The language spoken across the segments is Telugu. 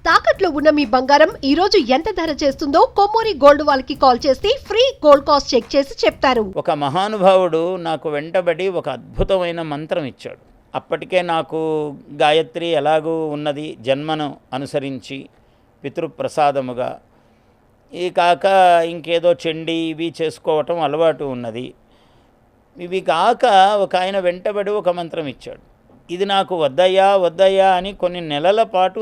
తాకట్లో ఉన్న మీ బంగారం ఈ రోజు ఎంత ధర చేస్తుందో కొమ్మూరి గోల్డ్ వాళ్ళకి కాల్ చేసి ఫ్రీ గోల్డ్ కాస్ట్ చెక్ చేసి చెప్తారు. ఒక మహానుభావుడు నాకు వెంటబడి ఒక అద్భుతమైన మంత్రం ఇచ్చాడు. అప్పటికే నాకు గాయత్రి ఎలాగూ ఉన్నది జన్మను అనుసరించి పితృప్రసాదముగా. ఈ కాక ఇంకేదో చండీ ఇవి చేసుకోవటం అలవాటు ఉన్నది. ఇవి కాక ఒక ఆయన వెంటబడి ఒక మంత్రం ఇచ్చాడు. ఇది నాకు వద్దయ్యా వద్దయ్యా అని కొన్ని నెలల పాటు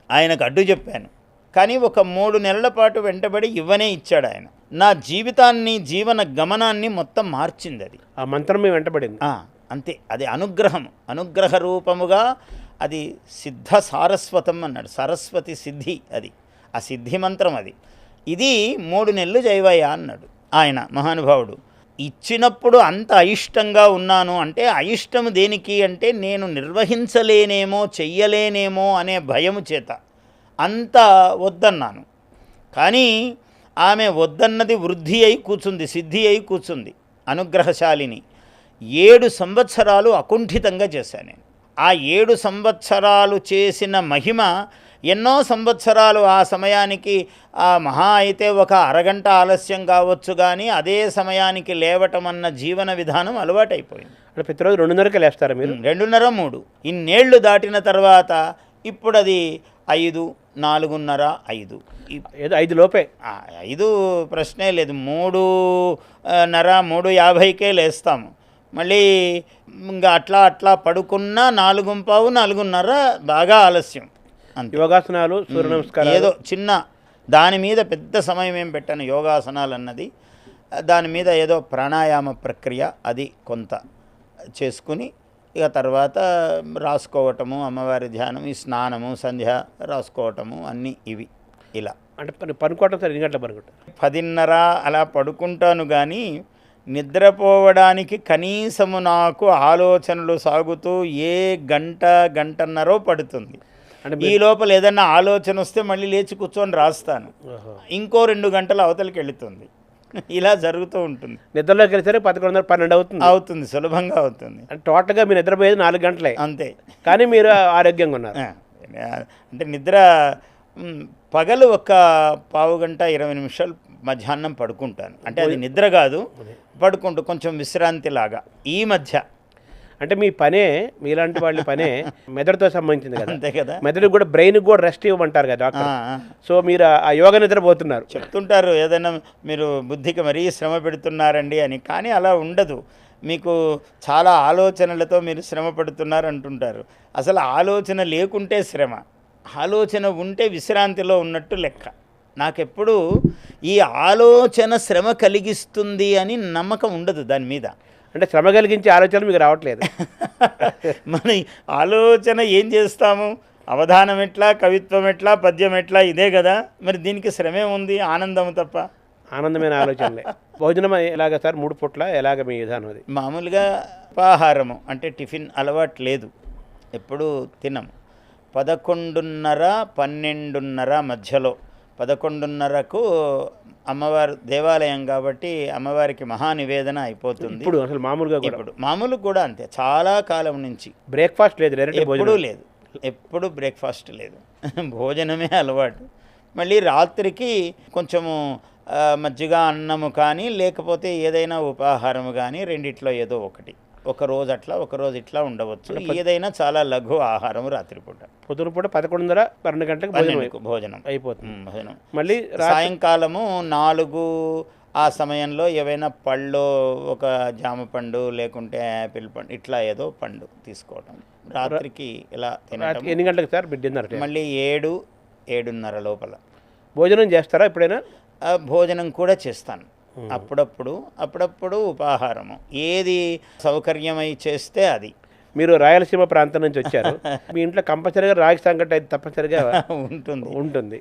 ఆయనకు అడ్డు చెప్పాను. కానీ ఒక 3 నెలల పాటు వెంటబడి ఇవ్వనే ఇచ్చాడు ఆయన. నా జీవితాన్ని, జీవన గమనాన్ని మొత్తం మార్చింది అది. ఆ మంత్రం మీ వెంటబడింది. అంతే, అది అనుగ్రహ రూపముగా అది సిద్ధ సారస్వతం అన్నాడు. సరస్వతి సిద్ధి అది, ఆ సిద్ధి మంత్రం అది. ఇది 3 నెలలు చేయవయ్యా అన్నాడు ఆయన మహానుభావుడు. ఇచ్చినప్పుడు అంత అయిష్టంగా ఉన్నాను అంటే, అయిష్టము దేనికి అంటే నేను నిర్వహించలేనేమో చెయ్యలేనేమో అనే భయము చేత అంత వద్దన్నాను. కానీ ఆమె వద్దన్నది వృద్ధి అయి కూర్చుంది, సిద్ధి అయి కూర్చుంది. అనుగ్రహశాలిని 7 సంవత్సరాలు అకుంఠితంగా చేశాను నేను. ఆ 7 సంవత్సరాలు చేసిన మహిమ ఎన్నో సంవత్సరాలు ఆ సమయానికి మహా అయితే ఒక అరగంట ఆలస్యం కావచ్చు, కానీ అదే సమయానికి లేవటం అన్న జీవన విధానం అలవాటైపోయింది. అంటే ప్రతిరోజు 2:30కి లేస్తారా మీరు? 2:30, 3 ఇన్నేళ్లు దాటిన తర్వాత ఇప్పుడు అది 5, 4:30, 5 ఏదో 5 లోపే. 5 ప్రశ్నే లేదు. 3:30, 3:50కే లేస్తాము. మళ్ళీ ఇంకా అట్లా పడుకున్నా 4:15, 4:30 బాగా ఆలస్యం. యోగాసనాలు, సూర్య నమస్కారాలు ఏదో చిన్న దాని మీద పెద్ద సమయం ఏం పెట్టాను. యోగాసనాలు అన్నది దాని మీద ఏదో ప్రాణాయామ ప్రక్రియ అది కొంత చేసుకుని ఇక తర్వాత రాసుకోవటము, అమ్మవారి ధ్యానం, ఈ స్నానము, సంధ్య రాసుకోవటము అన్నీ ఇవి ఇలా. అంటే పనుకోవటం సార్ ఎన్ని గంటలు పడుకుంటారు? 10:30 అలా పడుకుంటాను. కానీ నిద్రపోవడానికి కనీసము నాకు ఆలోచనలు సాగుతూ గంటన్నర పడుతుంది. ఈ లోపల ఏదన్నా ఆలోచన వస్తే మళ్ళీ లేచి కూర్చొని రాస్తాను. ఇంకో 2 గంటలు అవతలికి వెళుతుంది. ఇలా జరుగుతూ ఉంటుంది. నిద్రలోకి వెళ్ళేసరికి 11:30, 12 అవుతుంది, సులభంగా అవుతుంది. అంటే టోటల్గా మీరు నిద్రపోయేది 4 గంటలే అంతే. కానీ మీరు ఆరోగ్యంగా ఉన్నారు. అంటే నిద్ర పగలు ఒక పావు గంట 20 నిమిషాలు మధ్యాహ్నం పడుకుంటాను. అంటే అది నిద్ర కాదు, పడుకుంటూ కొంచెం విశ్రాంతి లాగా. ఈ మధ్య అంటే మీ పనే, మీలాంటి వాళ్ళ పనే మెదడుతో సంబంధించింది కదా. అంతే కదా. మెదడుకి కూడా, బ్రెయిన్కి కూడా రెస్ట్ ఇవ్వమంటారు కదా డాక్టర్. సో మీరు ఆ యోగ నిద్రపోతున్నారు. చెప్తుంటారు ఏదైనా మీరు బుద్ధికి మరీ శ్రమ పెడుతున్నారండి అని. కానీ అలా ఉండదు. మీకు చాలా ఆలోచనలతో మీరు శ్రమ పడుతున్నారు అంటుంటారు. అసలు ఆలోచన లేకుంటే శ్రమ, ఆలోచన ఉంటే విశ్రాంతిలో ఉన్నట్టు లెక్క. నాకెప్పుడు ఈ ఆలోచన శ్రమ కలిగిస్తుంది అని నమ్మకం ఉండదు దాని మీద. అంటే శ్రమ కలిగించే ఆలోచనలు మీకు రావట్లేదు. మన ఆలోచన ఏం చేస్తాము? అవధానం ఎట్లా, కవిత్వం ఎట్లా, పద్యం ఎట్లా, ఇదే కదా. మరి దీనికి శ్రమే ఉంది, ఆనందం తప్ప. ఆనందమైన ఆలోచనలే. భోజనం ఎలాగ సార్? 3 పూట్ల ఎలాగ మీ విధానం? అది మామూలుగా ఉపాహారము అంటే టిఫిన్ అలవాటు లేదు, ఎప్పుడూ తినము. 11:30, 12:30 మధ్యలో. 11:30కు అమ్మవారు దేవాలయం కాబట్టి అమ్మవారికి మహానివేదన అయిపోతుంది. ఇప్పుడు అసలు మామూలుగా ఇప్పుడు మామూలు కూడా అంతే. చాలా కాలం నుంచి బ్రేక్ఫాస్ట్ లేదు, ఎప్పుడూ లేదు, ఎప్పుడు బ్రేక్ఫాస్ట్ లేదు. భోజనమే అలవాటు. మళ్ళీ రాత్రికి కొంచెము మజ్జిగ అన్నము కానీ లేకపోతే ఏదైనా ఉపాహారము కానీ, రెండిట్లో ఏదో ఒకటి. ఒక రోజు అట్లా, ఒక రోజు ఇట్లా ఉండవచ్చు. ఏదైనా చాలా లఘు ఆహారం రాత్రిపూట. పొద్దున పూట 11:30, 12 గంటలకు భోజనం అయిపోతుంది. భోజనం మళ్ళీ సాయంకాలము 4 ఆ సమయంలో ఏవైనా పళ్ళు, ఒక జామ పండు లేకుంటే యాపిల్ పండు, ఇట్లా ఏదో పండు తీసుకోవటం. రాత్రికి ఇలా తినడం. ఎన్ని గంటలకు సార్ డిన్నర్? మళ్ళీ 7, 7:30 లోపల. భోజనం చేస్తారా ఎప్పుడైనా? భోజనం కూడా చేస్తాను అప్పుడప్పుడు ఉపాహారము. ఏది సౌకర్యమై చేస్తే అది. మీరు రాయలసీమ ప్రాంతం నుంచి వచ్చారు. మీ ఇంట్లో కంపల్సరీగా రాగి సంకట అయితే తప్పనిసరిగా ఉంటుంది.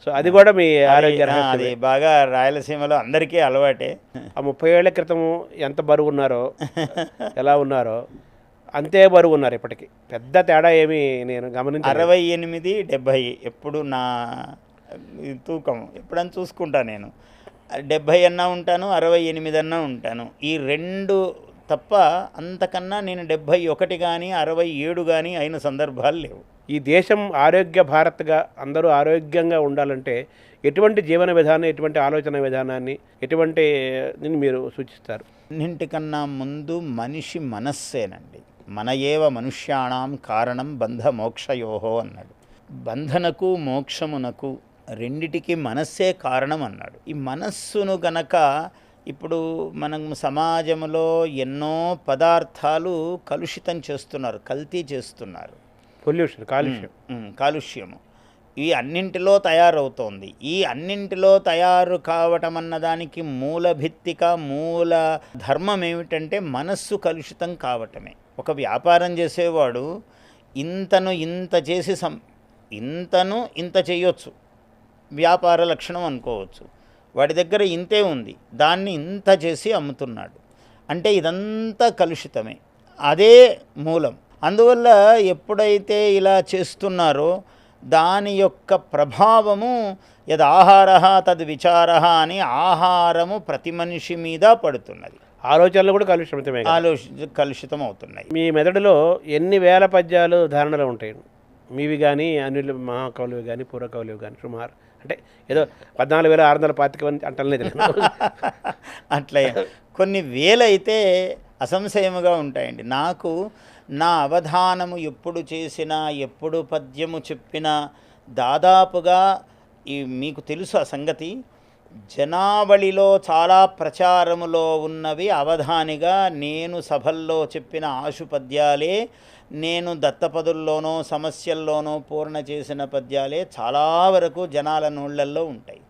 సో అది కూడా మీ ఆరోగ్య అది బాగా రాయలసీమలో అందరికీ అలవాటే. ఆ 30 ఏళ్ల క్రితం ఎంత బరువు ఉన్నారో, ఎలా ఉన్నారో అంతే బరువు ఉన్నారు ఇప్పటికి. పెద్ద తేడా ఏమి నేను గమనించాను. 68, 70 ఎప్పుడు నా తూకం ఎప్పుడని చూసుకుంటా నేను. 70 అన్నా ఉంటాను, 68 అన్నా ఉంటాను. ఈ 2 తప్ప అంతకన్నా నేను 71 కానీ 67 కానీ అయిన సందర్భాలు లేవు. ఈ దేశం ఆరోగ్య భారత్గా అందరూ ఆరోగ్యంగా ఉండాలంటే ఎటువంటి జీవన విధానం, ఎటువంటి ఆలోచన విధానాన్ని, ఎటువంటి మీరు సూచిస్తారు? అన్నింటికన్నా ముందు మనిషి మనస్సేనండి. మన ఏవ మనుష్యాణం కారణం బంధ మోక్షయోహో అన్నాడు. బంధనకు మోక్షమునకు రెండిటికి మనస్సే కారణం అన్నాడు. ఈ మనస్సును గనక ఇప్పుడు మనం సమాజంలో ఎన్నో పదార్థాలు కలుషితం చేస్తున్నారు, కల్తీ చేస్తున్నారు. పొల్యూషన్, కాలుష్యము ఈ అన్నింటిలో తయారవుతోంది. ఈ అన్నింటిలో తయారు కావటం అన్నదానికి మూల భిత్తిక, మూల ధర్మం ఏమిటంటే మనస్సు కలుషితం కావటమే. ఒక వ్యాపారం చేసేవాడు ఇంతను ఇంత చేసి ఇంతను ఇంత చేయొచ్చు, వ్యాపార లక్షణం అనుకోవచ్చు. వాడి దగ్గర ఇంతే ఉంది, దాన్ని ఇంత చేసి అమ్ముతున్నాడు అంటే ఇదంతా కలుషితమే, అదే మూలం. అందువల్ల ఎప్పుడైతే ఇలా చేస్తున్నారో దాని యొక్క ప్రభావము యదాహార తద్ విచార అని ఆహారము ప్రతి మనిషి మీద పడుతున్నది. ఆలోచనలు కూడా కలుషితం అవుతున్నాయి. మీ మెదడులో ఎన్ని వేల పద్యాలు ధారణలు ఉంటాయి మీవి కానీ, అనిల్ మహాకవులు కానీ, పూర్వకవులు కానీ? సుమారు అంటే ఏదో 14,625 అంటలేదు అట్లా కొన్ని వేలైతే అసంశయముగా ఉంటాయండి. నాకు నా అవధానము ఎప్పుడు చేసినా, ఎప్పుడు పద్యము చెప్పినా దాదాపుగా మీకు తెలుసు ఆ సంగతి, జనావళిలో చాలా ప్రచారములో ఉన్నవి అవధానిగా నేను సభల్లో చెప్పిన ఆశుపద్యాలే, నేను దత్తపదుల్లోనో సమస్యల్లోనో పూర్ణ చేసిన పద్యాలే చాలా వరకు జనాల నోళ్లల్లో ఉంటాయి.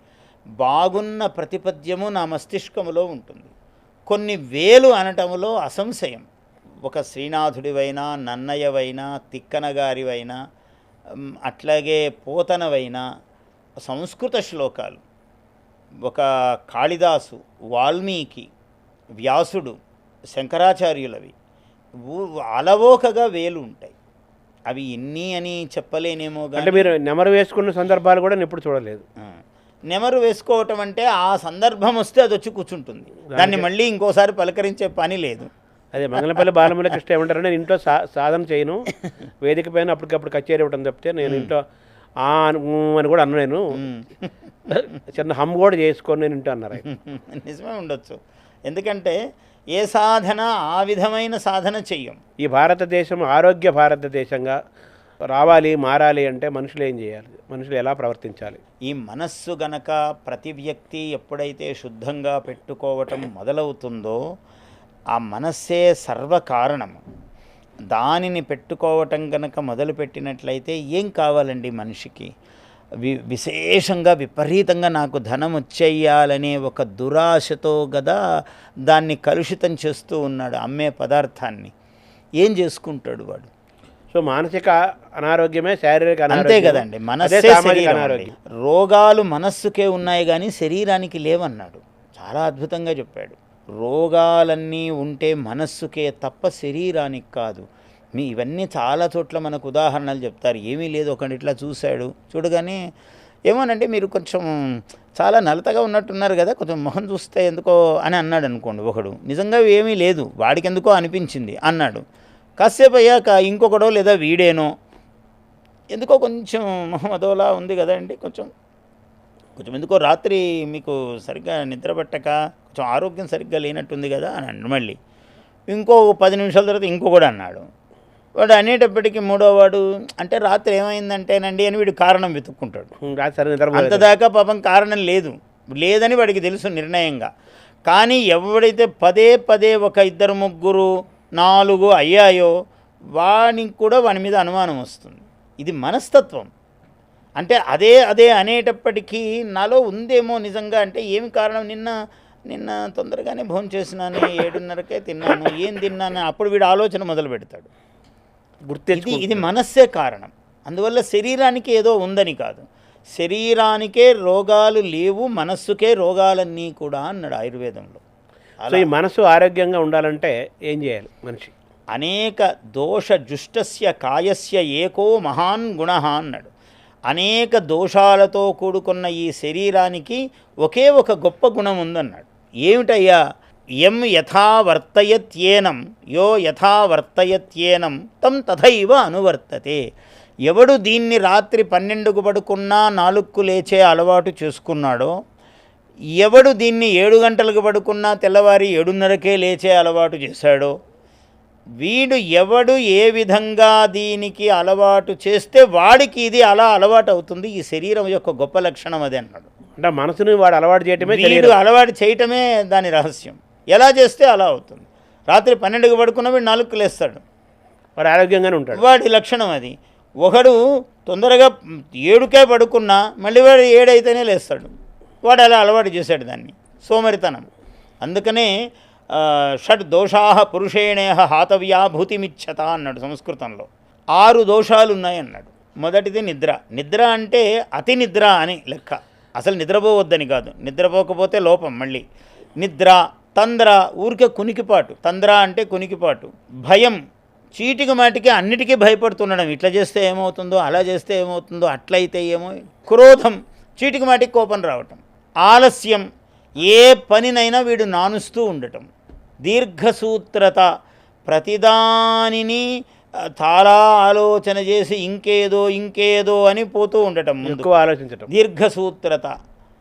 బాగున్న ప్రతిపద్యము నా మస్తిష్కములో ఉంటుంది. కొన్ని వేలు అనటములో అసంశయం. ఒక శ్రీనాథుడివైనా, నన్నయ్యవైనా, తిక్కనగారివైనా, అట్లాగే పోతనవైనా సంస్కృత శ్లోకాలు, ఒక కాళిదాసు, వాల్మీకి, వ్యాసుడు, శంకరాచార్యులవి అలవోకగా వేలు ఉంటాయి. అవి ఎన్ని అని చెప్పలేనేమో. అంటే మీరు నెమరు వేసుకున్న సందర్భాలు కూడా నేను ఎప్పుడు చూడలేదు. నెమరు వేసుకోవటం అంటే ఆ సందర్భం వస్తే అది వచ్చి కూర్చుంటుంది, దాన్ని మళ్ళీ ఇంకోసారి పలకరించే పని లేదు. అదే మంగళపల్లి బాలమురళి కృష్ణ ఏమంటారంటే, నేను ఇంట్లో సాధన చేయను, వేదిక పైన అప్పటికప్పుడు కచేరీ ఇవ్వటం తప్పితే నేను ఇంట్లో అని కూడా అన్న, నేను చిన్న హమ్ కూడా చేసుకొని నేను ఇంట్లో అన్నారు. నిజమే ఉండొచ్చు, ఎందుకంటే ఏ సాధన ఆ విధమైన సాధన చెయ్యం. ఈ భారతదేశం ఆరోగ్య భారతదేశంగా రావాలి, మారాలి అంటే మనుషులు ఏం చేయాలి, మనుషులు ఎలా ప్రవర్తించాలి? ఈ మనస్సు గనక ప్రతి వ్యక్తి ఎప్పుడైతే శుద్ధంగా పెట్టుకోవటం మొదలవుతుందో ఆ మనస్సే సర్వకారణము. దానిని పెట్టుకోవటం గనక మొదలుపెట్టినట్లయితే ఏం కావాలండి మనిషికి? విశేషంగా విపరీతంగా నాకు ధనం వచ్చేయాలనే ఒక దురాశతో కదా దాన్ని కలుషితం చేస్తూ ఉన్నాడు, అమ్మే పదార్థాన్ని. ఏం చేసుకుంటాడు వాడు? సో మానసిక అనారోగ్యమే శారీరక అనారోగ్యం. అంతే కదండి, మనస్సే శరీరం. రోగాలు మనస్సుకే ఉన్నాయి కానీ శరీరానికి లేవన్నాడు. చాలా అద్భుతంగా చెప్పాడు. రోగాలన్నీ ఉంటే మనస్సుకే తప్ప శరీరానికి కాదు. ఇవన్నీ చాలా చోట్ల మనకు ఉదాహరణలు చెప్తారు. ఏమీ లేదు, ఒకటి ఇట్లా చూశాడు, చూడగానే ఏమోనండి మీరు కొంచెం చాలా నలతగా ఉన్నట్టున్నారు కదా, కొంచెం మొహం చూస్తే ఎందుకో అని అన్నాడు అనుకోండి. ఒకడు నిజంగా ఏమీ లేదు, వాడికి ఎందుకో అనిపించింది అన్నాడు. కాసేపు అయ్యాక ఇంకొకడో లేదా వీడేనో ఎందుకో కొంచెం మొహం అదోలా ఉంది కదండి, కొంచెం ఎందుకో రాత్రి మీకు సరిగ్గా నిద్ర పట్టక కొంచెం ఆరోగ్యం సరిగ్గా లేనట్టుంది కదా అని అన్నాడు. మళ్ళీ ఇంకో 10 నిమిషాల తర్వాత ఇంకొకడు అన్నాడు. వాడు అనేటప్పటికీ మూడోవాడు అంటే రాత్రి ఏమైందంటేనండి అని వీడు కారణం వెతుక్కుంటాడు. అంతదాకా పాపం కారణం లేదని వాడికి తెలుసు నిర్ణయంగా. కానీ ఎవడైతే పదే ఒక 2, 3, 4 అయ్యాయో వానికి కూడా వాని మీద అనుమానం వస్తుంది. ఇది మనస్తత్వం. అంటే అదే అనేటప్పటికీ నాలో ఉందేమో నిజంగా, అంటే ఏమి కారణం, నిన్న తొందరగానే భోజనం చేసినాను, 7:30కే తిన్నాను, ఏం తిన్నాను, అప్పుడు వీడు ఆలోచన మొదలు పెడతాడు. ఇది మనస్సే కారణం. అందువల్ల శరీరానికి ఏదో ఉందని కాదు, శరీరానికే రోగాలు లేవు, మనస్సుకే రోగాలన్నీ కూడా అన్నాడు ఆయుర్వేదంలో. సో ఈ మనసు ఆరోగ్యంగా ఉండాలంటే ఏం చేయాలి మనిషి? అనేక దోష జుష్టస్య కాయస్య ఏకో మహాన్ గుణ అన్నాడు. అనేక దోషాలతో కూడుకున్న ఈ శరీరానికి ఒకే ఒక గొప్ప గుణం ఉందన్నాడు. ఏమిటయ్యా? యం యథా వర్తయత్యేనం యో యథా వర్తయత్యేనం తం తథైవ అనువర్తతే. ఎవడు దీన్ని రాత్రి 12కు పడుకున్నా 4కు లేచే అలవాటు చేసుకున్నాడో, ఎవడు దీన్ని 7 గంటలకు పడుకున్నా తెల్లవారి 7:30కే లేచే అలవాటు చేశాడో, వీడు ఎవడు ఏ విధంగా దీనికి అలవాటు చేస్తే వాడికి ఇది అలా అలవాటు అవుతుంది. ఈ శరీరం యొక్క గొప్ప లక్షణం అది అన్నాడు. అంటే మనసుని వాడు అలవాటు చేయటమే వీడు అలవాటు చేయటమే దాని రహస్యం. ఎలా చేస్తే అలా అవుతుంది. రాత్రి 12కు పడుకున్న వీడు 4కు లేస్తాడు, వాడు ఆరోగ్యంగానే ఉంటాడు. వాడి లక్షణం అది. ఒకడు తొందరగా 7కే పడుకున్నా మళ్ళీ వాడు 7 అయితేనే లేస్తాడు. వాడు అలా అలవాటు చేశాడు దాన్ని, సోమరితనం. అందుకనే షడ్ దోషాహ పురుషేణేహ హాతవ్యా భూతిమిచ్చత అన్నాడు సంస్కృతంలో. 6 దోషాలు ఉన్నాయన్నాడు. మొదటిది నిద్ర. నిద్ర అంటే అతి నిద్ర అని లెక్క. అసలు నిద్రపోవద్దని కాదు, నిద్రపోకపోతే లోపం మళ్ళీ. నిద్ర, తంద్ర ఊరికే కునికిపాటు, తంద్ర అంటే కునికిపాటు. భయం, చీటికి మాటికి అన్నిటికీ భయపడుతుండడం, ఇట్లా చేస్తే ఏమవుతుందో, అలా చేస్తే ఏమవుతుందో, అట్లయితే ఏమో. క్రోధం, చీటికి మాటికి కోపం రావటం. ఆలస్యం, ఏ పనినైనా వీడు నానుస్తూ ఉండటం. దీర్ఘసూత్రత, ప్రతిదానిని చాలా ఆలోచన చేసి ఇంకేదో అని పోతూ ఉండటం, ఎక్కువ ఆలోచించటం. దీర్ఘసూత్రత.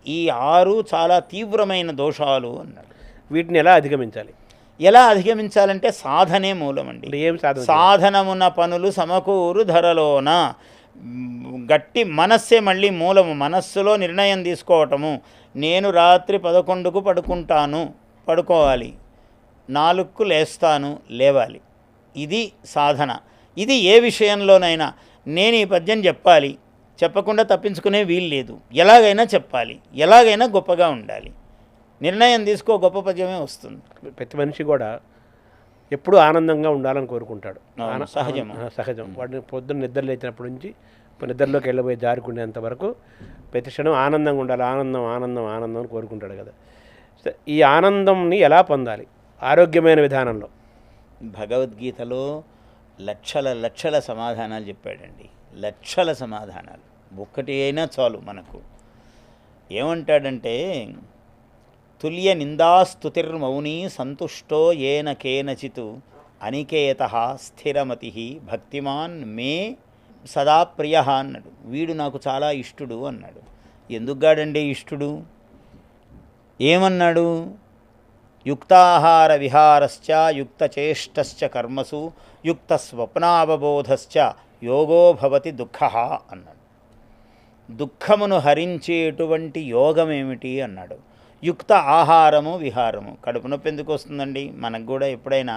ఈ 6 చాలా తీవ్రమైన దోషాలు అన్నాడు. వీటిని ఎలా అధిగమించాలి? ఎలా అధిగమించాలంటే సాధనే మూలమండి. ఏం సాధన? సాధనమున పనులు సమకూరు ధరలోన. గట్టి మనస్సే మళ్ళీ మూలము. మనస్సులో నిర్ణయం తీసుకోవటము. నేను రాత్రి 11కు పడుకుంటాను, పడుకోవాలి, 4కు లేస్తాను, లేవాలి. ఇది సాధన. ఇది ఏ విషయంలోనైనా. నేను ఈ పద్యం చెప్పాలి, చెప్పకుండా తప్పించుకునే వీలు లేదు. ఎలాగైనా చెప్పాలి, ఎలాగైనా గొప్పగా ఉండాలి. నిర్ణయం తీసుకో, గొప్ప పద్యమే వస్తుంది. ప్రతి మనిషి కూడా ఎప్పుడూ ఆనందంగా ఉండాలని కోరుకుంటాడు. సహజం. వాడిని పొద్దున్న నిద్ర లేచినప్పటి నుంచి నిద్రలోకి వెళ్ళబోయే జారుకునేంత వరకు ప్రతి క్షణం ఆనందంగా ఉండాలి. ఆనందం అని కోరుకుంటాడు కదా. ఈ ఆనందంని ఎలా పొందాలి ఆరోగ్యమైన విధానంలో? భగవద్గీతలో లక్షల సమాధానాలు చెప్పాడండి. లక్షల సమాధానాలు. ఒక్కటి అయినా చాలు మనకు. ఏమంటాడంటే, తుల్య నిందాస్తుతిర్మౌని సంతుష్టో ఏన కేనచిత్ అనికేతః స్థిరమతి భక్తిమాన్ మే సదా ప్రియ అన్నాడు. వీడు నాకు చాలా ఇష్టుడు అన్నాడు. ఎందుకుగాడండి ఇష్టుడు? ఏమన్నాడు? యుక్తాహార విహారశ్చ యుక్తచేష్టశ్చ కర్మసు యుక్త స్వప్నావబోధశ్చ యోగో భవతి దుఃఖః అన్నాడు. దుఃఖమును హరించేటువంటి యోగం ఏమిటి అన్నాడు. యుక్త ఆహారము విహారము. కడుపు నొప్పి ఎందుకు వస్తుందండి? మనకు కూడా ఎప్పుడైనా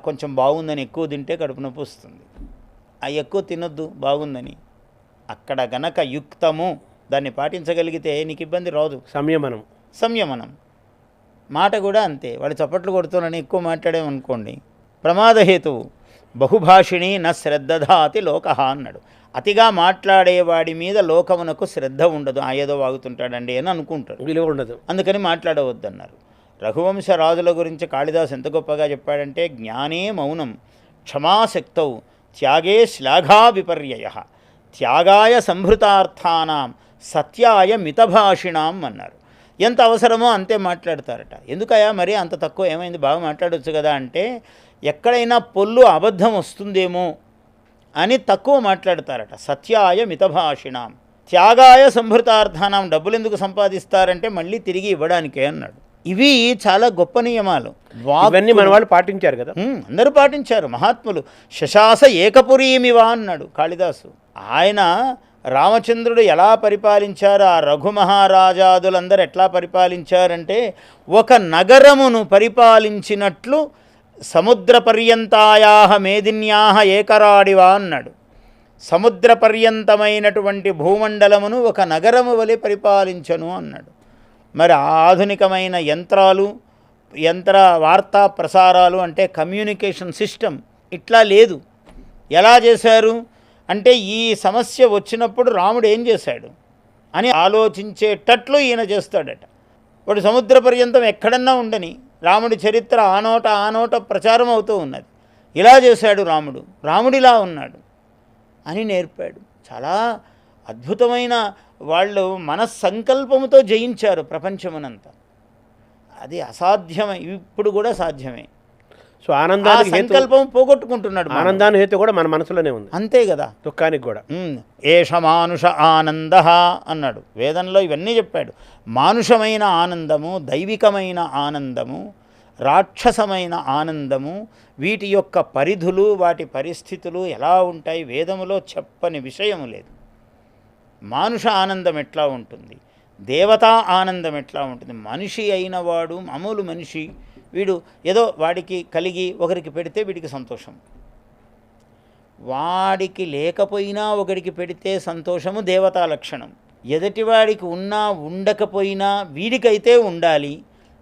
కొంచెం బాగుందని ఎక్కువ తింటే కడుపు నొప్పి వస్తుంది. ఎక్కువ తినొద్దు బాగుందని. అక్కడ గనక యుక్తము దాన్ని పాటించగలిగితే నీకు ఇబ్బంది రాదు. సంయమనం. మాట కూడా అంతే. వాడు చప్పట్లు కొడుతున్నాడని ఎక్కువ మాట్లాడేమనుకోండి ప్రమాదహేతువు. బహుభాషిణి న శ్రద్ధధాతి లోకః అన్నాడు. అతిగా మాట్లాడేవాడి మీద లోకమునకు శ్రద్ధ ఉండదు. ఏదో వాగుతుంటాడండి అని అనుకుంటాడు, విలువ ఉండదు. అందుకని మాట్లాడవద్దన్నారు. రఘువంశ రాజుల గురించి కాళిదాసు ఎంత గొప్పగా చెప్పాడంటే, జ్ఞానే మౌనం క్షమాశక్తౌ త్యాగే శ్లాఘా విపర్యయ త్యాగాయ సంభృతార్థానాం సత్యాయ మితభాషిణాం అన్నారు. ఎంత అవసరమో అంతే మాట్లాడతారట. ఎందుకయ్యా మరి అంత తక్కువ ఏమైంది, బాగా మాట్లాడవచ్చు కదా అంటే, ఎక్కడైనా పొల్లు అబద్ధం వస్తుందేమో అని తక్కువ మాట్లాడతారట. సత్యాయ మితభాషిణాం త్యాగాయ సంభృతార్థానాం. డబ్బులు ఎందుకు సంపాదిస్తారంటే మళ్ళీ తిరిగి ఇవ్వడానికే అన్నాడు. ఇవి చాలా గొప్ప నియమాలు. ఇవన్నీ మన వాళ్ళు పాటించారు కదా, అందరూ పాటించారు మహాత్ములు. శశాస ఏకపురీమివా అన్నాడు కాళిదాసు. ఆయన రామచంద్రుడు ఎలా పరిపాలించారు, ఆ రఘు మహారాజాదులందరూ ఎట్లా పరిపాలించారంటే, ఒక నగరమును పరిపాలించినట్లు సముద్ర పర్యంతాయాహ మేదిన్యాహ ఏకరాడివా అన్నాడు. సముద్ర పర్యంతమైనటువంటి భూమండలమును ఒక నగరము వలె పరిపాలించను అన్నాడు. మరి ఆధునికమైన యంత్ర వార్తా ప్రసారాలు అంటే కమ్యూనికేషన్ సిస్టమ్ ఇట్లా లేదు. ఎలా చేశారు అంటే, ఈ సమస్య వచ్చినప్పుడు రాముడు ఏం చేశాడు అని ఆలోచించేటట్లు ఈయన చేస్తాడట. వాడు సముద్ర పర్యంతం ఎక్కడన్నా ఉండని రాముడి చరిత్ర ఆ నోట ప్రచారం అవుతూ ఉన్నది. ఇలా చేశాడు రాముడు, రాముడిలా ఉన్నాడు అని నేర్పాడు. చాలా అద్భుతమైన వాళ్ళు మనస్సంకల్పముతో జయించారు ప్రపంచమునంతా. అది అసాధ్యమే, ఇప్పుడు కూడా సాధ్యమే. సో ఆనందానికి హేతు, సంకల్పం పోగొట్టుకుంటున్నాడు. ఆనందానికి హేతు కూడా మన మనసులోనే ఉంది, అంతే కదా. దుఃఖానికి కూడా. ఏష మానుష ఆనంద అన్నాడు. వేదంలో ఇవన్నీ చెప్పాడు. మానుషమైన ఆనందము, దైవికమైన ఆనందము, రాక్షసమైన ఆనందము, వీటి యొక్క పరిధులు, వాటి పరిస్థితులు ఎలా ఉంటాయి వేదములో చెప్పని విషయము లేదు. మానుష ఆనందం ఎట్లా ఉంటుంది, దేవతా ఆనందం ఎట్లా ఉంటుంది. మనిషి అయిన వాడు, మామూలు మనిషి, వీడు ఏదో వాడికి కలిగి ఒకరికి పెడితే వీడికి సంతోషం, వాడికి లేకపోయినా ఒకడికి పెడితే సంతోషము దేవతా లక్షణం. ఎదుటివాడికి ఉన్నా ఉండకపోయినా వీడికైతే ఉండాలి,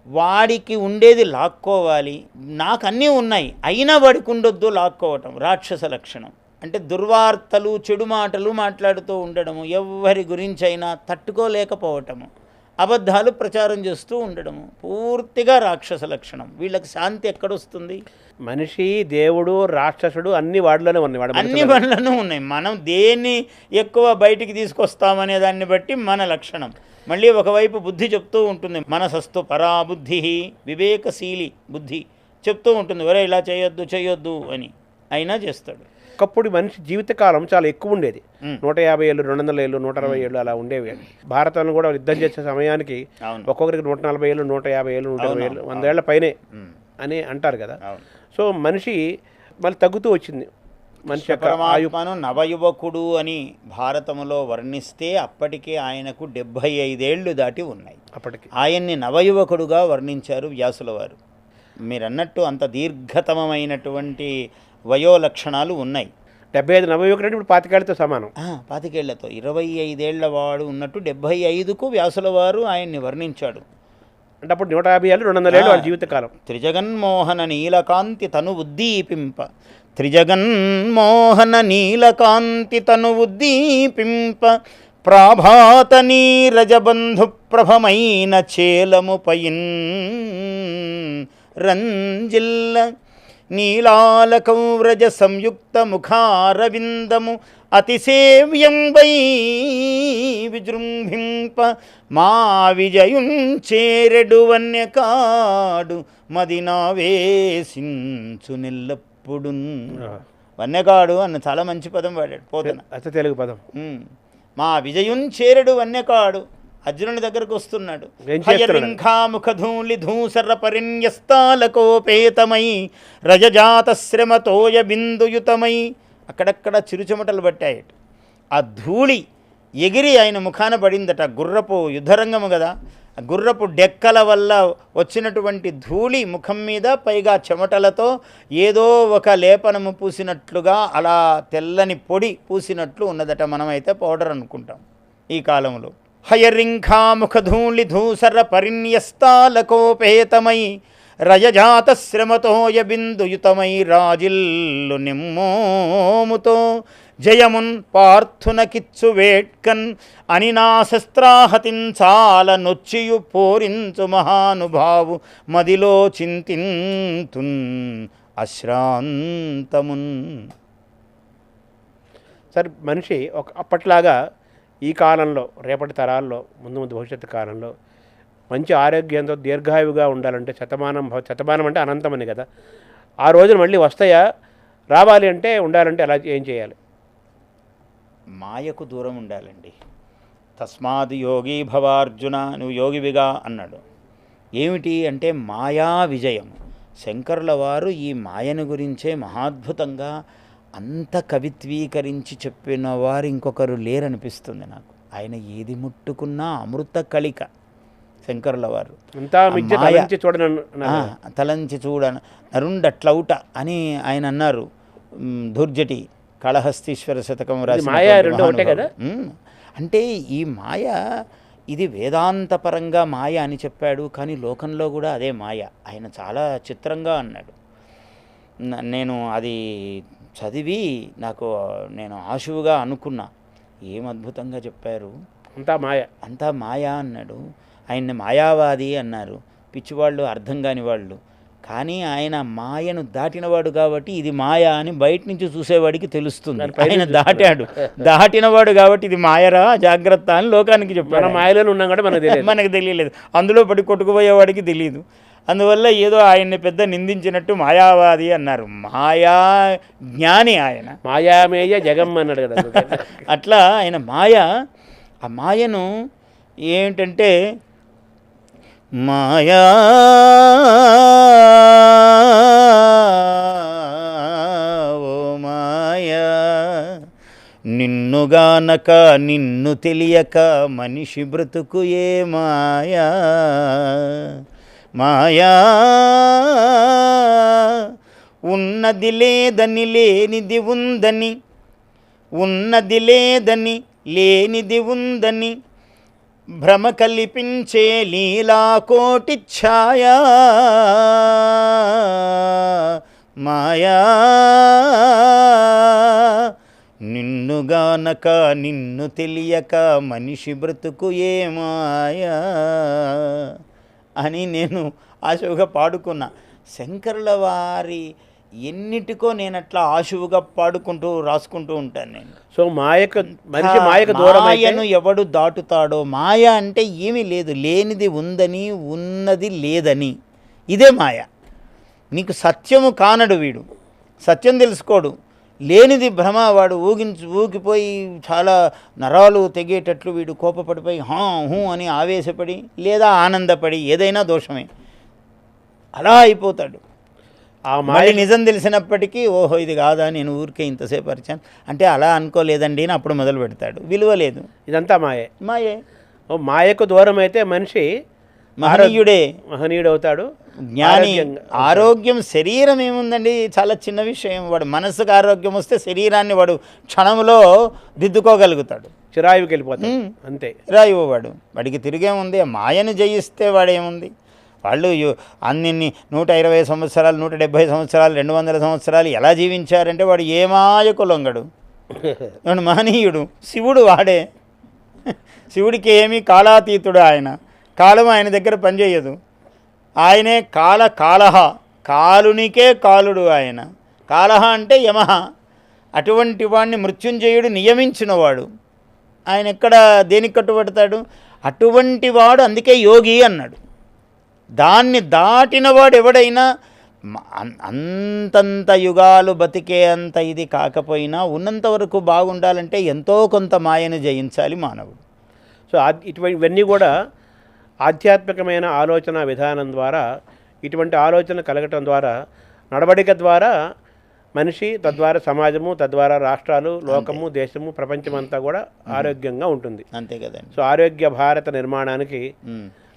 వాడికి ఉండేది లాక్కోవాలి. నాకు అన్నీ ఉన్నాయి అయినా వాడికి ఉండొద్దు లాక్కోవటం రాక్షస లక్షణం. అంటే దుర్వార్తలు, చెడు మాటలు మాట్లాడుతూ ఉండడము, ఎవరి గురించైనా తట్టుకోలేకపోవటము, అబద్ధాలు ప్రచారం చేస్తూ ఉండడము, పూర్తిగా రాక్షస లక్షణం. వీళ్ళకి శాంతి ఎక్కడొస్తుంది? మనిషి, దేవుడు, రాక్షసుడు అన్ని వాడిలోనే ఉన్నాయి, అన్ని వాళ్ళను ఉన్నాయి. మనం దేన్ని ఎక్కువ బయటికి తీసుకొస్తామనే దాన్ని బట్టి మన లక్షణం. మళ్ళీ ఒకవైపు బుద్ధి చెప్తూ ఉంటుంది, మనసస్తు పరాబుద్ధి, వివేకశీలి బుద్ధి చెప్తూ ఉంటుంది, ఒరే ఇలా చేయొద్దు అని, అయినా చేస్తాడు. ఒకప్పుడు మనిషి జీవితకాలం చాలా ఎక్కువ ఉండేది, 150 ఏళ్ళు, 200 ఏళ్ళు, 160 ఏళ్ళు అలా ఉండేవి. భారతంలో కూడా యుద్ధం చేసే సమయానికి ఒక్కొక్కరికి 140 ఏళ్ళు, 150 ఏళ్ళు, 120 ఏళ్ళు, 100 ఏళ్ల పైనే అని అంటారు కదా. సో మనిషి మళ్ళీ తగ్గుతూ వచ్చింది. మనిషి యొక్క పరమాత్మను నవయువకుడు అని భారతములో వర్ణిస్తే అప్పటికే ఆయనకు 75 ఏళ్ళు దాటి ఉన్నాయి. అప్పటికి ఆయన్ని నవయువకుడుగా వర్ణించారు వ్యాసుల వారు. మీరన్నట్టు అంత దీర్ఘతమైనటువంటి వయోలక్షణాలు ఉన్నాయి. 75 నవయువకుడు అంటే ఇప్పుడు 25 ఏళ్లతో సమానం. 25 ఏళ్లతో 25 ఏళ్ల వాడు ఉన్నట్టు 75కు వ్యాసుల వారు ఆయన్ని వర్ణించాడు. అంటే అప్పుడు 150 ఏళ్ళు, 200 ఏళ్ళు వాళ్ళ జీవితకాలం. త్రిజగన్మోహన నీలకాంతి తను ఉద్దీపింప, త్రిజగన్మోహన నీలకాంతి తను ఉద్దీపింప, ప్రాభాత నీరజబంధు ప్రభమైన చేలముపైన్ రంజిల్ల, నీలాలకౌరజ సంయుక్త ముఖారవిందము అతిసేవ్యం వై విజృంభింప, మా విజయుంచేరెడు వన్యకాడు మదినావేసించు నెల్లప్పుడు. వన్యకాడు అన్న చాలా మంచి పదం వాడాడు పోతన, అత తెలుగు పదం. మా విజయుంచేరెడు వన్యకాడు అర్జునుని దగ్గరకు వస్తున్నాడు. హయరింఖాముఖధూళి ధూసర పరిన్యస్తాలకోపేతమై రజజాత శ్రమతోయ బిందుయుతమై, అక్కడక్కడ చిరుచెమటలు పట్టాయట. ఆ ధూళి ఎగిరి ఆయన ముఖాన పడిందట. గుర్రపు యుద్ధరంగము కదా, గుర్రపు డెక్కల వల్ల వచ్చినటువంటి ధూళి ముఖం మీద, పైగా చెమటలతో ఏదో ఒక లేపనము పూసినట్లుగా, అలా తెల్లని పొడి పూసినట్లు ఉన్నదట. మనమైతే పౌడర్ అనుకుంటాం ఈ కాలంలో. హయరింఖాముఖధూళి ధూసర పరిన్యస్తాలకోపేతమై రజజాత శ్రమతోయ బిందుయుతమై రాజిల్లు నిమ్మోముతో, జయమున్ పార్థునకిచ్చు వేట్కన్ అనినా శస్త్రాహతించాల నొచ్చియు పోరించు మహానుభావు మదిలో చింతింతున్ అశ్రాంతమున్. సరే, మనిషి అప్పట్లాగా ఈ కాలంలో, రేపటి తరాల్లో, ముందు భవిష్యత్తు కాలంలో మంచి ఆరోగ్యంతో దీర్ఘాయువుగా ఉండాలంటే, శతమానం అంటే అనంతమని కదా, ఆ రోజులు మళ్ళీ వస్తాయా? రావాలి అంటే, ఉండాలంటే అలా ఏం చేయాలి? మాయకు దూరం ఉండాలండి. తస్మాత్ యోగి భవార్జున, నువ్వు యోగివిగా అన్నాడు. ఏమిటి అంటే మాయా విజయం. శంకరుల వారు ఈ మాయను గురించే మహాద్భుతంగా అంత కవిత్వీకరించి చెప్పిన వారు ఇంకొకరు లేరనిపిస్తుంది నాకు. ఆయన ఏది ముట్టుకున్నా అమృత కళిక శంకరుల వారు. తలంచి చూడ నరుండట్లౌట అని ఆయన అన్నారు. దుర్జటి కాళహస్తీశ్వర శతకం రాసి. అంటే ఈ మాయ, ఇది వేదాంతపరంగా మాయ అని చెప్పాడు, కానీ లోకంలో కూడా అదే మాయ. ఆయన చాలా చిత్రంగా అన్నాడు. నేను అది చదివి నేను ఆశువుగా అనుకున్నా, ఏం అద్భుతంగా చెప్పారు. అంతా మాయ అన్నాడు. ఆయన్ని మాయావాది అన్నారు, పిచ్చివాళ్ళు, అర్థం కాని వాళ్ళు. కానీ ఆయన మాయను దాటినవాడు కాబట్టి ఇది మాయ అని బయట నుంచి చూసేవాడికి తెలుస్తుంది. ఆయన దాటినవాడు కాబట్టి ఇది మాయరా, జాగ్రత్త అని లోకానికి చెప్పాడు. మాయలో ఉన్నాం కూడా మనకు తెలియలేదు. అందులో పడి కొట్టుకుపోయేవాడికి తెలియదు. అందువల్ల ఏదో ఆయన్ని పెద్ద నిందించినట్టు మాయావాది అన్నారు. మాయా జ్ఞాని ఆయన. మాయామేయ జగం అన్నాడు కదా. అట్లా ఆయన మాయ, ఆ మాయను ఏమిటంటే మాయా ఓ మాయా నిన్నుగానక నిన్ను తెలియక మనిషి బ్రతుకు ఏ మాయా మాయా ఉన్నది లేదని లేనిది ఉందని, ఉన్నది లేదని లేనిది ఉందని భ్రమ కల్పించే లీలాకోటి ఛాయా మాయా నిన్నుగానక నిన్ను తెలియక మనిషి బ్రతుకు ఏ మాయా అని నేను ఆశువుగా పాడుకున్నా. శంకరుల వారి ఎన్నిటికో నేను అట్లా ఆశువుగా పాడుకుంటూ రాసుకుంటూ ఉంటాను నేను. సో మాయకు దూరం మాయను ఎవడు దాటుతాడో, మాయ అంటే ఏమీ లేదు, లేనిది ఉందని ఉన్నది లేదని, ఇదే మాయ. నీకు సత్యము కానడు వీడు, సత్యం తెలుసుకోడు, లేనిది భ్రమ, వాడు ఊగిపోయి చాలా నరాలు తెగేటట్లు వీడు కోపపడిపోయి హూ అని ఆవేశపడి లేదా ఆనందపడి ఏదైనా దోషమే అలా అయిపోతాడు. ఆ మాయ నిజం తెలిసినప్పటికీ ఓహో ఇది కాదా, నేను ఊరికే ఇంతసేపు పరిచాను అంటే అలా అనుకోలేదండి అని అప్పుడు మొదలు పెడతాడు. విలువ లేదు, ఇదంతా మాయే. మాయే. మాయకు దూరం అయితే మనిషి మహనీయుడు అవుతాడు, జ్ఞాని. ఆరోగ్యం శరీరం ఏముందండి, చాలా చిన్న విషయం. వాడు మనసుకు ఆరోగ్యం వస్తే శరీరాన్ని వాడు క్షణంలో దిద్దుకోగలుగుతాడు, చిరాయువుకి వెళ్ళిపోతాడు అంతే. చిరాయువు వాడికి తిరిగేముంది, మాయను జయిస్తే వాడేముంది. వాళ్ళు అన్ని 120 సంవత్సరాలు 170 సంవత్సరాలు 200 సంవత్సరాలు ఎలా జీవించారంటే వాడు ఏ మాయకు లొంగడు, వాడు మహనీయుడు. శివుడు వాడే, శివుడికి ఏమీ కాలాతీతుడు ఆయన, కాలం ఆయన దగ్గర పనిచేయదు. ఆయనే కాలహ, కాలునికే కాలుడు ఆయన. కాలహ అంటే యమహ, అటువంటి వాడిని మృత్యుంజయుడు నియమించినవాడు. ఆయన ఎక్కడ దేనికి కట్టుబడతాడు, అటువంటి వాడు. అందుకే యోగి అన్నాడు. దాన్ని దాటినవాడు ఎవడైనా అంతంత యుగాలు బతికే అంత ఇది కాకపోయినా ఉన్నంత వరకు బాగుండాలంటే ఎంతో కొంత మాయను జయించాలి మానవుడు. సో ఇవన్నీ కూడా ఆధ్యాత్మికమైన ఆలోచన విధానం ద్వారా, ఇటువంటి ఆలోచన కలగటం ద్వారా, నడవడిక ద్వారా మనిషి, తద్వారా సమాజము, తద్వారా రాష్ట్రాలు, లోకము, దేశము, ప్రపంచమంతా కూడా ఆరోగ్యంగా ఉంటుంది. అంతే కదండి. సో ఆరోగ్య భారత నిర్మాణానికి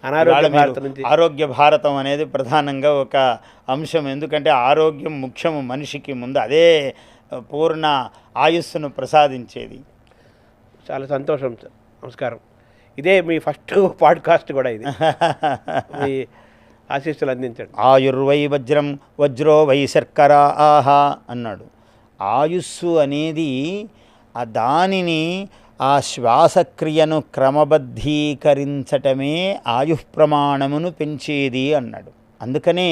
అనారోగ్య భారతం నుంచి ఆరోగ్య భారతం అనేది ప్రధానంగా ఒక అంశం. ఎందుకంటే ఆరోగ్యం ముఖ్యము మనిషికి, ముందు అదే పూర్ణ ఆయుస్సును ప్రసాదించేది. చాలా సంతోషం సార్, నమస్కారం. ఇదే మీ ఫస్ట్ పాడ్కాస్ట్ కూడా, ఇది మీ ఆశీస్సులు అందించండి. ఆయుర్వై వజ్రం వజ్రో వై శర్కర ఆహా అన్నాడు. ఆయుస్సు అనేది దానిని, ఆ శ్వాసక్రియను క్రమబద్ధీకరించటమే ఆయుఃప్రమాణమును పెంచేది అన్నాడు. అందుకనే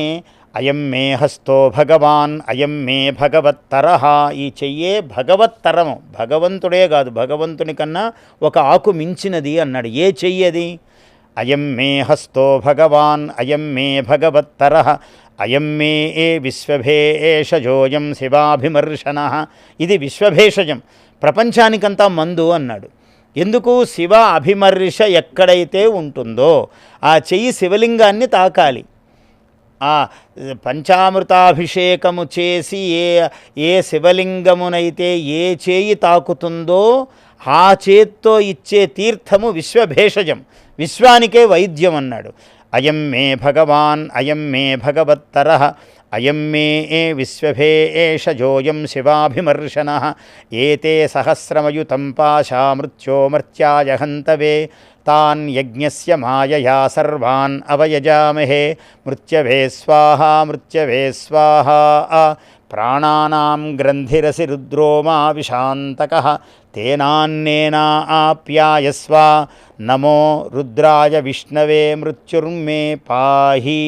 అయం మే హస్తో భగవాన్ అయం మే భగవత్తరః, ఈ చెయ్యే భగవత్తరము, భగవంతుడే కాదు భగవంతుని కన్నా ఒక ఆకు మించినది అన్నాడు. ఏ చెయ్యది? అయం మే హస్తో భగవాన్ అయం మే భగవత్తరః అయం మే ఏ విశ్వభేషజోయం శివాభిమర్శనః, ఇది విశ్వభేషజం, ప్రపంచానికంతా మందు అన్నాడు. ఎందుకు? శివ అభిమర్శ ఎక్కడైతే ఉంటుందో ఆ చెయ్యి శివలింగాన్ని తాకాలి. ఆ పంచామృతాభిషేకము చేసి ఏ శివలింగమునైతే ఏ చేయి తాకుతుందో ఆ చేత్తో ఇచ్చే తీర్థము విశ్వభేషజం, విశ్వానికే వైద్యం అన్నాడు. అయం మే భగవాన్ అయం మే భగవత్తరః అయం మే విశ్వభేషజోయం శివాభిమర్శనః ఏతే సహస్రమయుతం పాశా మృత్యోమర్త్యాయ హంతవే తాన్ యజ్ఞస్య మాయయా సర్వాన్ అవయజామహే మృత్యవే స్వాహా మృత్యవే స్వాహా ప్రాణానాం గ్రంథిరసి రుద్రోమా విశాంతకః తేనాన్నేనా ఆప్యాయస్వ నమో రుద్రాయ విష్ణవే మృత్యుర్మే పాహి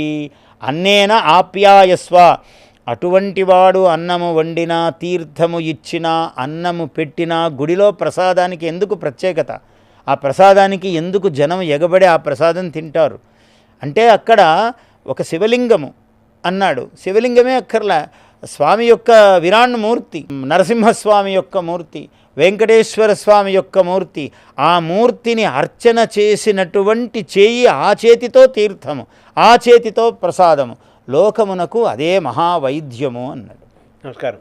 అన్నేన ఆప్యాయస్వ. అటువంటి వాడు అన్నము వండినా, తీర్థము ఇచ్చినా, అన్నము పెట్టినా, గుడిలో ప్రసాదానికి ఎందుకు ప్రత్యేకత, ఆ ప్రసాదానికి ఎందుకు జనం ఎగబడి ఆ ప్రసాదం తింటారు అంటే అక్కడ ఒక శివలింగము అన్నాడు. శివలింగమే అక్కర్లా, స్వామి యొక్క విరాణ్ మూర్తి, నరసింహస్వామి యొక్క మూర్తి, వెంకటేశ్వర స్వామి యొక్క మూర్తి, ఆ మూర్తిని అర్చన చేసినటువంటి చేయి ఆ చేతితో తీర్థము, ఆ చేతితో ప్రసాదము, లోకమునకు అదే మహావైద్యము అన్నాడు. నమస్కారం.